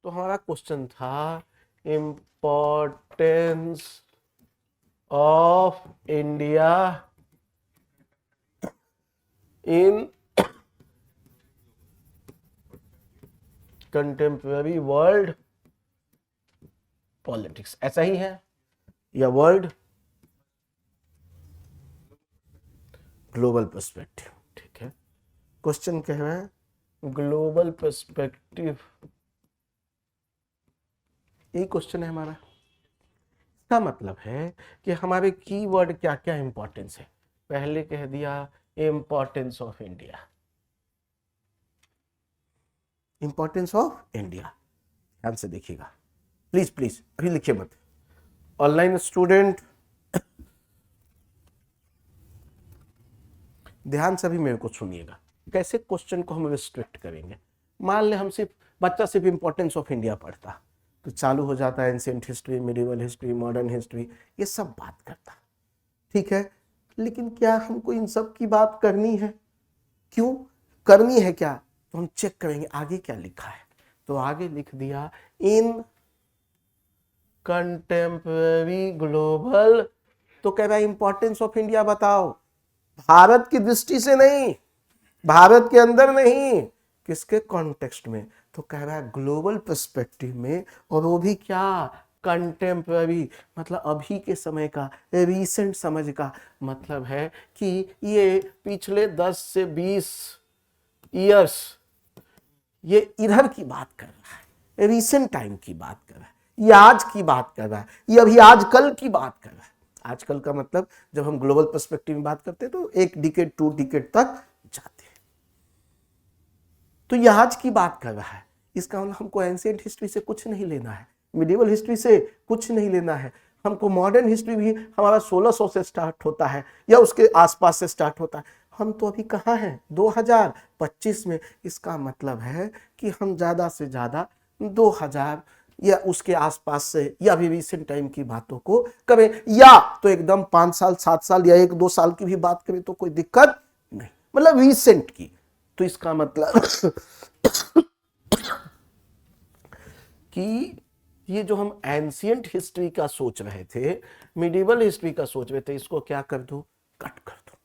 तो हमारा क्वेश्चन था importance of India in contemporary world politics, ऐसा ही है या वर्ल्ड ग्लोबल पर्सपेक्टिव। ठीक है, क्वेश्चन कह रहे हैं ग्लोबल पर्सपेक्टिव, यही क्वेश्चन है हमारा। इसका मतलब है कि हमारे कीवर्ड क्या क्या इंपॉर्टेंस है। पहले कह दिया importance of India, importance of India, ध्यान से देखिएगा प्लीज प्लीज, अभी लिखिए मत। ऑनलाइन स्टूडेंट ध्यान से अभी मेरे को सुनिएगा, कैसे क्वेश्चन को हम रिस्ट्रिक्ट करेंगे। मान ले हम बच्चा सिर्फ इंपॉर्टेंस ऑफ इंडिया पढ़ता तो चालू हो जाता है ancient history, medieval history, modern history, ये सब बात करता। ठीक है, लेकिन क्या हमको इन सब की बात करनी है? क्यों करनी है? क्या तो हम चेक करेंगे आगे क्या लिखा है। तो आगे लिख दिया इन कंटेम्पररी ग्लोबल, तो कह रहा है इंपॉर्टेंस ऑफ इंडिया बताओ, भारत की दृष्टि से नहीं, भारत के अंदर नहीं, किसके कॉन्टेक्स्ट में? तो कह रहा है ग्लोबल पर्सपेक्टिव में, और वो भी क्या? कंटेम्पररी, मतलब अभी के समय का, रीसेंट समझ का मतलब है कि ये पिछले 10 से 20 ईयर्स, ये इधर की बात कर रहा है, रीसेंट टाइम की बात कर रहा है, ये आज की बात कर रहा है, ये अभी आजकल की बात कर रहा है। आजकल का मतलब जब हम ग्लोबल पर्सपेक्टिव में बात करते हैं तो 1 डिकेड 2 डिकेड तक जाते हैं, तो ये आज की बात कर रहा है। इसका मतलब हमको एंशिएंट हिस्ट्री से कुछ नहीं लेना है, मिडिवल हिस्ट्री से कुछ नहीं लेना है, हमको मॉडर्न हिस्ट्री भी हमारा 1600 से स्टार्ट होता है या उसके आसपास से स्टार्ट होता है। हम तो अभी कहाँ हैं? 2025 में। इसका मतलब है कि हम ज़्यादा से ज़्यादा 2000 या उसके आसपास से या भी रिसेंट टाइम की बातों को करें, या तो एकदम 5 साल 7 साल या 1-2 साल की भी बात करें तो कोई दिक्कत नहीं, मतलब रिसेंट की। तो इसका मतलब कि ये जो हम एंशिएंट हिस्ट्री का सोच रहे थे, मिडिवल हिस्ट्री का सोच रहे थे, इसको क्या कर दो? कट कर दो,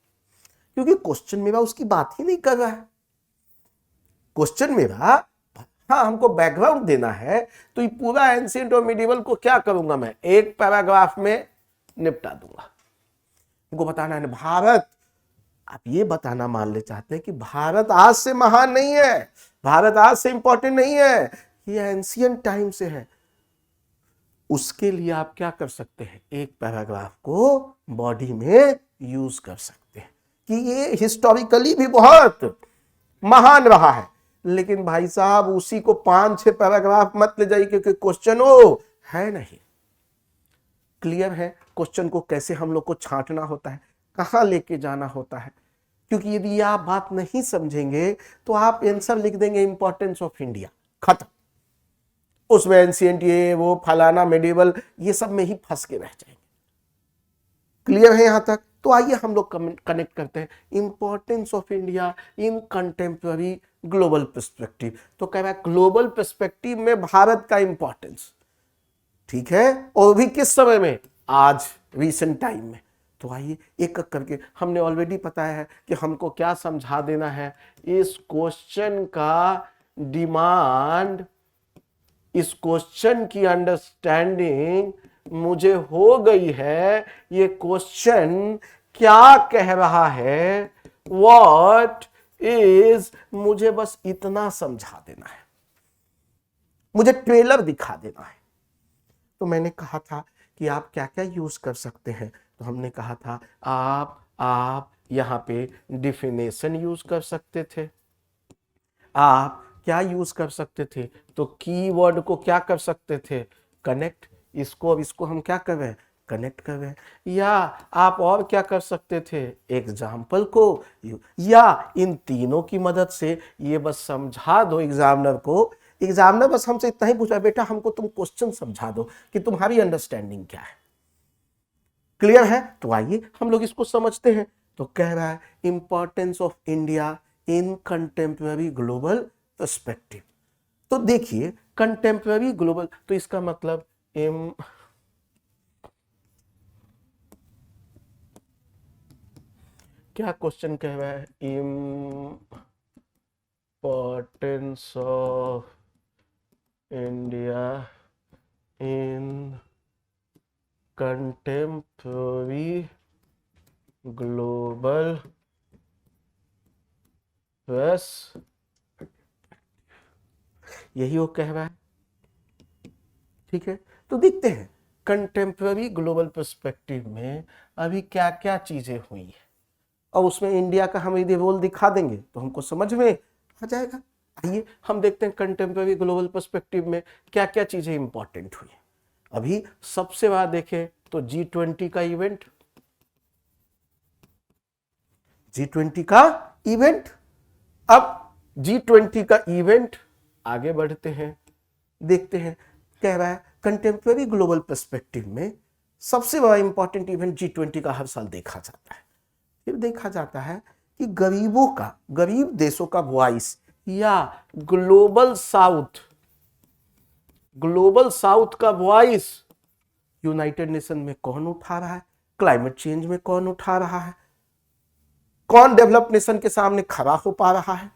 क्योंकि क्वेश्चन मेरा उसकी बात ही नहीं कर रहा है। क्वेश्चन मेरा, हाँ हमको बैकग्राउंड देना है, तो ये पूरा एंशिएंट और मिडिवल को क्या करूंगा मैं? एक पैराग्राफ में निपटा दूंगा। हमको बताना है भारत, आप ये बताना मान ले चाहते हैं कि भारत आज से महान नहीं है, भारत आज से इंपॉर्टेंट नहीं है, ये एंशिएंट टाइम से है। उसके लिए आप क्या कर सकते हैं? एक पैराग्राफ को बॉडी में यूज कर सकते हैं कि ये हिस्टोरिकली भी बहुत महान रहा है, लेकिन भाई साहब उसी को 5-6 पैराग्राफ मत ले जाइए, क्योंकि क्वेश्चन वो है नहीं। क्लियर है क्वेश्चन को कैसे हम लोग को छांटना होता है, कहां लेके जाना होता है? क्योंकि यदि आप बात नहीं समझेंगे तो आप आंसर लिख देंगे इंपॉर्टेंस ऑफ इंडिया, खत्म, उसमें एंशिएंट ये वो फलाना मिडिवल ये सब में ही फंस के रह जाएंगे। क्लियर है यहां तक? तो आइए हम लोग कनेक्ट करते हैं importance of India in contemporary global perspective. तो कह रहा है ग्लोबल पर्सपेक्टिव में भारत का इंपॉर्टेंस, ठीक है, और भी किस समय में? आज, रीसेंट टाइम में। तो आइए एक एक करके, हमने ऑलरेडी पता है कि हमको क्या समझा देना है। इस क्वेश्चन का डिमांड, इस क्वेश्चन की अंडरस्टैंडिंग मुझे हो गई है, ये क्वेश्चन क्या कह रहा है, व्हाट इज, मुझे बस इतना समझा देना है, मुझे ट्रेलर दिखा देना है। तो मैंने कहा था कि आप क्या क्या यूज कर सकते हैं, तो हमने कहा था आप यहां पे डिफिनेशन यूज कर सकते थे, आप क्या यूज कर सकते थे, तो कीवर्ड को क्या कर सकते थे? कनेक्ट, इसको अब इसको हम क्या कर रहे हैं? कनेक्ट कर रहे हैं। या आप और क्या कर सकते थे? एग्जाम्पल को, या इन तीनों की मदद से ये बस समझा दो एग्जामिनर को। एग्जामिनर बस हमसे इतना ही पूछा, बेटा हमको तुम क्वेश्चन समझा दो कि तुम्हारी अंडरस्टैंडिंग क्या है। क्लियर है? तो आइए हम लोग इसको समझते हैं। तो कह रहा है importance of India in contemporary global perspective. तो देखिए कंटेम्पररी ग्लोबल, तो इसका मतलब क्या क्वेश्चन कह रहा है, importance of India in contemporary global बस, यही वो कह रहा है। ठीक है, तो देखते हैं कंटेम्पररी ग्लोबल पर्सपेक्टिव में अभी क्या क्या चीजें हुई है, और उसमें इंडिया का हम यदि रोल दिखा देंगे तो हमको समझ में आ जाएगा। आइए हम देखते हैं कंटेम्पररी ग्लोबल पर्सपेक्टिव में क्या क्या चीजें इंपॉर्टेंट हुई। अभी सबसे बड़ा देखें तो G20 का इवेंट, G20 का इवेंट। अब G20 का इवेंट आगे बढ़ते हैं, देखते हैं कह रहा है कंटेम्पररी ग्लोबल पर्सपेक्टिव में सबसे बड़ा इंपॉर्टेंट इवेंट G20 का हर साल देखा जाता है। फिर देखा जाता है कि गरीबों का, गरीब देशों का वॉइस या ग्लोबल साउथ का वॉइस यूनाइटेड नेशन में कौन उठा रहा है, क्लाइमेट चेंज में कौन उठा रहा है, कौन डेवलप नेशन के सामने खड़ा हो पा रहा है।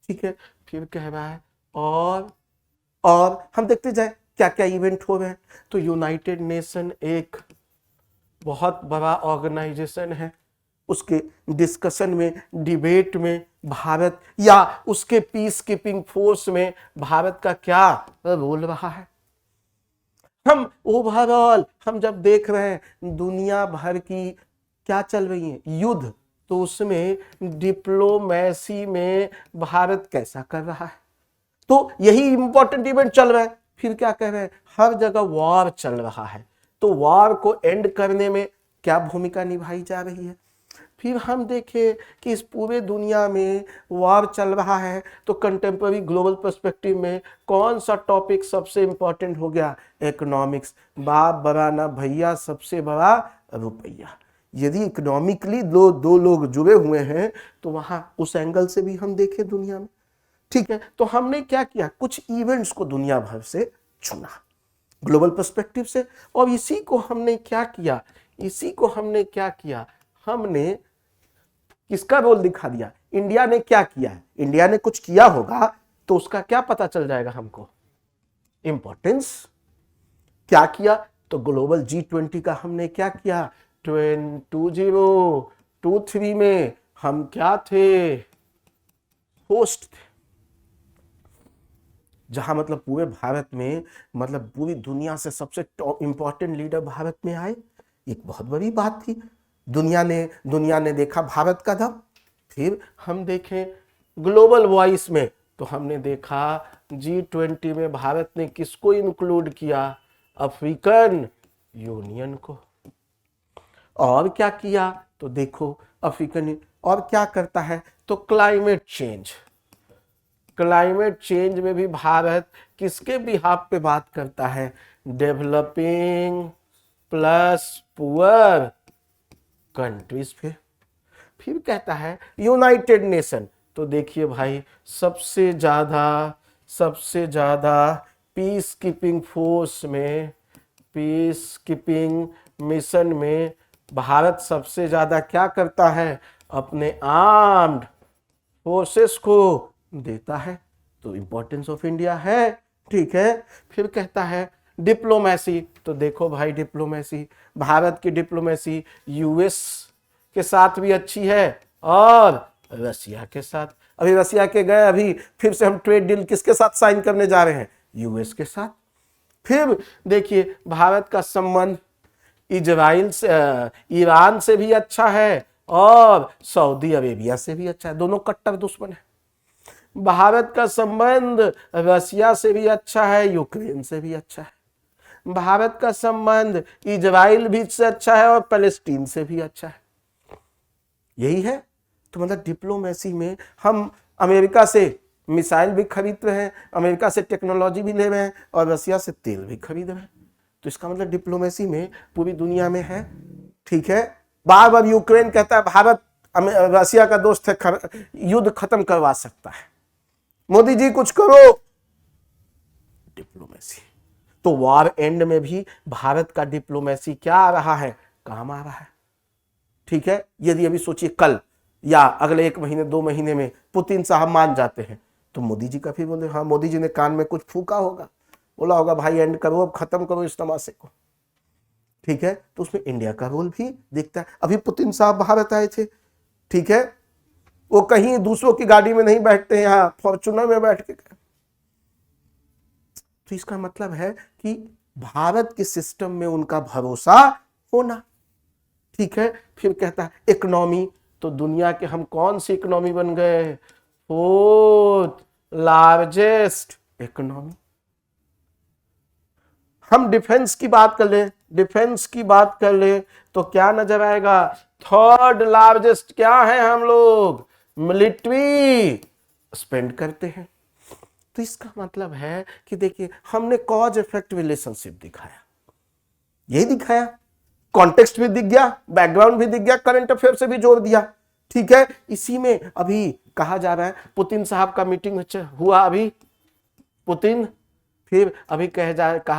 ठीक है, फिर कह रहा है और हम देखते जाए क्या क्या इवेंट हो रहे हैं। तो यूनाइटेड नेशन एक बहुत बड़ा ऑर्गेनाइजेशन है, उसके डिस्कशन में, डिबेट में भारत या उसके पीस कीपिंग फोर्स में भारत का क्या रोल रहा है। हम ओवरऑल हम जब देख रहे हैं दुनिया भर की क्या चल रही है युद्ध, तो उसमें डिप्लोमेसी में भारत कैसा कर रहा है, तो यही इंपॉर्टेंट इवेंट चल रहा है। फिर क्या कह रहे हैं, हर जगह वॉर चल रहा है, तो वॉर को एंड करने में क्या भूमिका निभाई जा रही है। फिर हम देखें कि इस पूरे दुनिया में वॉर चल रहा है, तो कंटेम्पररी ग्लोबल पर्सपेक्टिव में कौन सा टॉपिक सबसे इंपॉर्टेंट हो गया, इकोनॉमिक्स। बाप बड़ा ना भैया, सबसे बड़ा रुपया। यदि इकोनॉमिकली दो लोग जुड़े हुए हैं तो वहां उस एंगल से भी हम देखें दुनिया में। ठीक है, तो हमने क्या किया, कुछ इवेंट्स को दुनिया भर से चुना ग्लोबल पर्सपेक्टिव से, और इसी को हमने क्या किया, हमने किसका रोल दिखा दिया, इंडिया ने क्या किया है। इंडिया ने कुछ किया होगा तो उसका क्या पता चल जाएगा हमको, इंपॉर्टेंस क्या किया। तो ग्लोबल G20 का हमने क्या किया, 2023 में हम क्या थे, होस्ट थे, जहां मतलब पूरे भारत में, मतलब पूरी दुनिया से सबसे इंपॉर्टेंट लीडर भारत में आए। एक बहुत बड़ी बात थी, दुनिया ने देखा भारत का दम। फिर हम देखें ग्लोबल वॉइस में, तो हमने देखा G20 में भारत ने किसको इंक्लूड किया, अफ्रीकन यूनियन को। और क्या किया, तो देखो अफ्रीकन और क्या करता है, तो क्लाइमेट चेंज में भी भारत किसके बिहाफ पे बात करता है, डेवलपिंग प्लस पुअर कंट्रीज पे। फिर कहता है यूनाइटेड नेशन, तो देखिए भाई सबसे ज्यादा पीस कीपिंग फोर्स में, पीस कीपिंग मिशन में भारत सबसे ज्यादा क्या करता है, अपने आर्म्ड फोर्सेस को देता है, तो इंपॉर्टेंस ऑफ इंडिया है। ठीक है, फिर कहता है डिप्लोमेसी, तो देखो भाई डिप्लोमेसी, भारत की डिप्लोमेसी यूएस के साथ भी अच्छी है और रसिया के साथ। अभी रसिया के गए, अभी फिर से हम ट्रेड डील किसके साथ साइन करने जा रहे हैं, यूएस के साथ। फिर देखिए भारत का संबंध इजराइल से, ईरान से भी अच्छा है और सऊदी अरेबिया से भी अच्छा है, दोनों कट्टर दुश्मन है। भारत का संबंध रसिया से भी अच्छा है, यूक्रेन से भी अच्छा है। भारत का संबंध इजराइल भी से अच्छा है और पैलेस्टीन से भी अच्छा है। यही है, तो मतलब डिप्लोमेसी में हम अमेरिका से मिसाइल भी खरीद रहे हैं, अमेरिका से टेक्नोलॉजी भी ले रहे हैं और रसिया से तेल भी खरीद रहे हैं, तो इसका मतलब डिप्लोमेसी में पूरी दुनिया में है। ठीक है, बार बार यूक्रेन कहता है भारत रसिया का दोस्त है, युद्ध खत्म करवा सकता है, मोदी जी कुछ करो। डिप्लोमेसी। तो वॉर एंड में भी भारत का डिप्लोमेसी क्या आ रहा है, काम आ रहा है। ठीक है, यदि अभी सोचिए कल या अगले 1 महीने 2 महीने में पुतिन साहब मान जाते हैं तो मोदी जी का फिर बोले, हाँ मोदी जी ने कान में कुछ फूका होगा, बोला होगा भाई एंड करो, अब खत्म करो इस तमाशे को। ठीक है, तो उसमें इंडिया का रोल भी दिखता है। अभी पुतिन साहब भारत आए थे, ठीक है, वो कहीं दूसरों की गाड़ी में नहीं बैठते हैं, यहाँ फॉर्चूनर में बैठ के। तो इसका मतलब है कि भारत के सिस्टम में उनका भरोसा होना। ठीक है, फिर कहता है इकोनॉमी, तो दुनिया के हम कौन सी इकोनॉमी बन गए, 4th लार्जेस्ट इकोनॉमी। हम डिफेंस की बात कर ले, डिफेंस की बात कर ले तो क्या नजर आएगा, 3rd लार्जेस्ट क्या है, हम लोग मिलिट्री स्पेंड करते हैं। तो इसका मतलब है कि देखिए हमने कॉज इफेक्ट रिलेशनशिप दिखाया, यही दिखाया, कॉन्टेक्स्ट भी दिख गया, बैकग्राउंड भी दिख गया, करंट अफेयर से भी जोड़ दिया। ठीक है, इसी में अभी कहा जा रहा है पुतिन साहब का मीटिंग हुआ अभी, पुतिन, फिर अभी कहा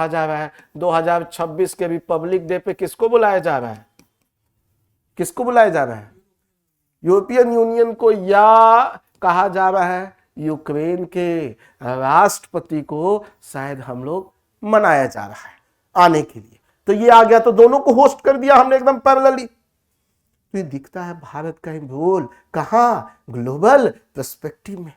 जा रहा है 2026 के रिपब्लिक डे पे किसको बुलाया जा रहा है, किसको बुलाया जा रहा है, यूरोपियन यूनियन को, या कहा जा रहा है यूक्रेन के राष्ट्रपति को शायद हम लोग मनाया जा रहा है आने के लिए। तो ये आ गया, तो दोनों को होस्ट कर दिया हमने एकदम पैरेलली। तो ये दिखता है भारत का रोल कहां, ग्लोबल पर्सपेक्टिव में।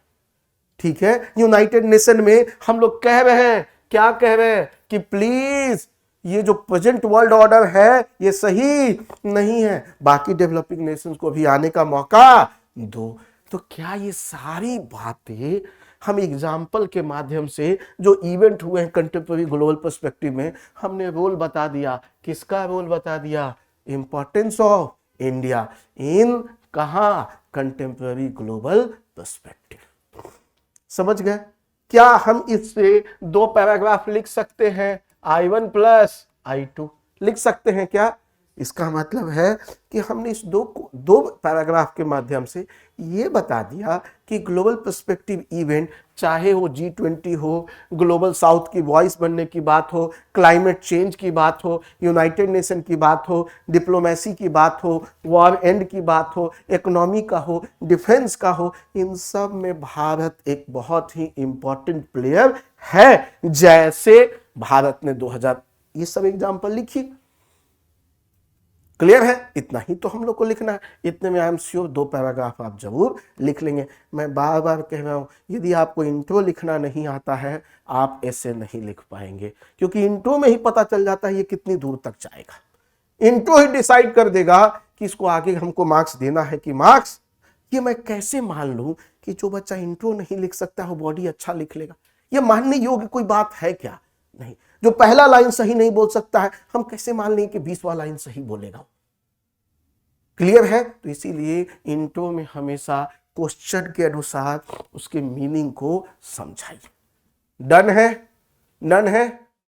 ठीक है, यूनाइटेड नेशन में हम लोग कह रहे हैं, क्या कह रहे हैं कि प्लीज ये जो प्रेजेंट वर्ल्ड ऑर्डर है ये सही नहीं है, बाकी डेवलपिंग नेशंस को भी आने का मौका दो। तो क्या ये सारी बातें हम एग्जाम्पल के माध्यम से जो इवेंट हुए हैं कंटेम्पररी ग्लोबल पर्सपेक्टिव में, हमने रोल बता दिया, किसका रोल बता दिया, इंपॉर्टेंस ऑफ इंडिया इन कहां, कंटेम्पररी ग्लोबल पर्सपेक्टिव। समझ गए? क्या हम इससे 2 पैराग्राफ लिख सकते हैं, I1 प्लस I2 लिख सकते हैं क्या? इसका मतलब है कि हमने इस दो पैराग्राफ के माध्यम से ये बता दिया कि ग्लोबल पर्सपेक्टिव इवेंट, चाहे वो G20 हो, ग्लोबल साउथ की वॉइस बनने की बात हो, क्लाइमेट चेंज की बात हो, यूनाइटेड नेशन की बात हो, डिप्लोमेसी की बात हो, वॉर एंड की बात हो, इकोनॉमी का हो, डिफेंस का हो, इन सब में भारत एक बहुत ही इंपॉर्टेंट प्लेयर है। जैसे भारत ने 2000, ये सब एग्जाम्पल लिखी, क्लियर है? इतना ही तो हम लोग को लिखना है। इतने में आई एम श्योर 2 पैराग्राफ आप जरूर लिख लेंगे। मैं बार बार कह रहा हूं, यदि आपको इंट्रो लिखना नहीं आता है आप ऐसे नहीं लिख पाएंगे, क्योंकि इंट्रो में ही पता चल जाता है ये कितनी दूर तक जाएगा। इंट्रो ही डिसाइड कर देगा कि इसको आगे हमको मार्क्स देना है कि मार्क्स। ये मैं कैसे मान लूं कि जो बच्चा इंट्रो नहीं लिख सकता वो बॉडी अच्छा लिख लेगा? ये मानने योग्य कोई बात है क्या? नहीं। जो पहला लाइन सही नहीं बोल सकता है, हम कैसे मान लें कि 20वां लाइन सही बोलेगा? क्लियर है? तो इसीलिए इंट्रो में हमेशा क्वेश्चन के अनुसार उसके मीनिंग को समझाइए। डन है? डन है?